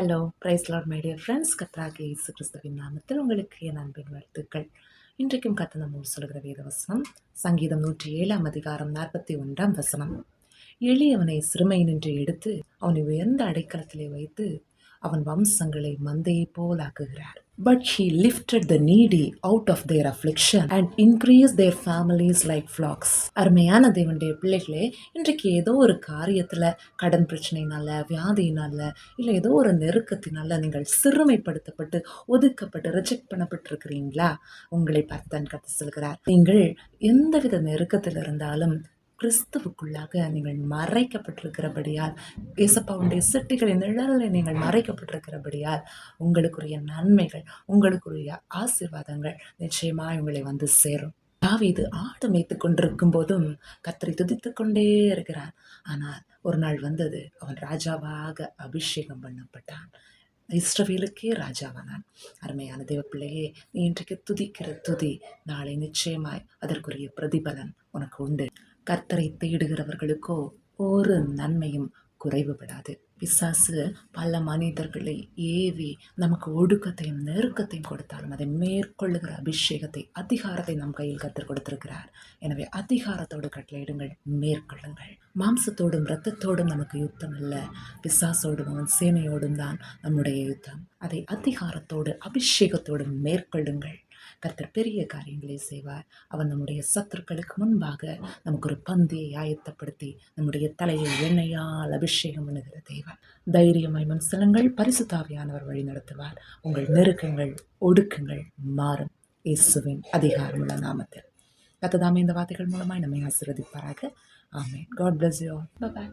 Hello price Lord my dear friends. கர்த்தராகிய இயேசு கிறிஸ்துவின் நாமத்தில் உங்களுக்கு என் அன்பின் வாழ்த்துக்கள். இன்றைக்கும் கர்த்தர் நம்மோடு சொல்கிற வேத வசனம் சங்கீதம் 107 41 எளியவனை சிறுமையினின்று எடுத்து அவனை உயர்ந்த அடைக்கலத்திலே வைத்து அவன் வம்சங்களை மந்தையைப் போல் ஆக்குகிறார். But he lifted the needy out of their affliction and increased their families like flocks. அருமையான தேவனுடைய பிள்ளைகளே, இன்றைக்கு ஏதோ ஒரு காரியத்துல கடன் பிரச்சனையினால, வியாதியினால, இல்லை ஏதோ ஒரு நெருக்கத்தினால நீங்கள் சிறுமைப்படுத்தப்பட்டு ஒதுக்கப்பட்டு ரிஜெக்ட் பண்ணப்பட்டிருக்கிறீங்களா? உங்களை பார்த்தான் கர்த்தர் சொல்கிறார், நீங்கள் எந்தவித நெருக்கத்தில் இருந்தாலும் கிறிஸ்துவுக்குள்ளாக நீங்கள் மறைக்கப்பட்டிருக்கிறபடியால், இயேசப்பாவுடைய சிட்டிகளின் நிழலில் நீங்கள் மறைக்கப்பட்டிருக்கிறபடியால் உங்களுக்குரிய நன்மைகள், உங்களுக்குரிய ஆசீர்வாதங்கள் நிச்சயமாய் உங்களை வந்து சேரும். தாவீது ஆடு மேய்த்துக் கொண்டிருக்கும் போதும் கர்த்தரை துதித்துக் கொண்டே இருக்கிறான். ஆனால் ஒரு நாள் வந்தது, அவன் ராஜாவாக அபிஷேகம் பண்ணப்பட்டான். இஸ்ரவேலுக்கே ராஜாவானான். அருமையான தேவப்பிள்ளையே, நீ இன்றைக்கு துதிக்கிற துதி நாளை நிச்சயமாய் அதற்குரிய பிரதிபலன் உனக்கு உண்டு. கர்த்தரை தேடுகிறவர்களுக்கோ ஒரு நன்மையும் குறைவுபடாது. பிசாசு பல மனிதர்களை ஏவி நமக்கு ஒடுக்கத்தையும் நெருக்கத்தையும் கொடுத்தாலும் அதை மேற்கொள்ளுகிற அபிஷேகத்தை, அதிகாரத்தை நம் கையில் கர்த்தர் கொடுத்திருக்கிறார். எனவே அதிகாரத்தோடு கட்டளையிடுங்கள், மேற்கொள்ளுங்கள். மாம்சத்தோடும் இரத்தத்தோடும் நமக்கு யுத்தம் அல்ல, பிசாசோடும் அவன் சேனையோடும் தான் நம்முடைய யுத்தம். அதை அதிகாரத்தோடு அபிஷேகத்தோடு மேற்கொள்ளுங்கள். கர்த்தர் பெரிய காரியங்களை செய்வார். அவன் நம்முடைய சத்துருக்களுக்கு முன்பாக நமக்கு ஒரு பந்தியை ஆயத்தப்படுத்தி நம்முடைய தலையை எண்ணெயால் அபிஷேகம் பண்ணுகிற தேவன். தைரியமாய் முன் செல்லுங்கள், பரிசுத்த ஆவியானவர் வழி நடத்துவார். உங்கள் நெருக்கங்கள், ஒடுக்கங்கள் மாறும் இயேசுவின் அதிகாரமுள்ள நாமத்தில். கர்த்தர் தாமே இந்த வார்த்தைகள் மூலமாய் நம்மை ஆசீர்வதிப்பாராக. ஆமென். God bless you all. Bye bye.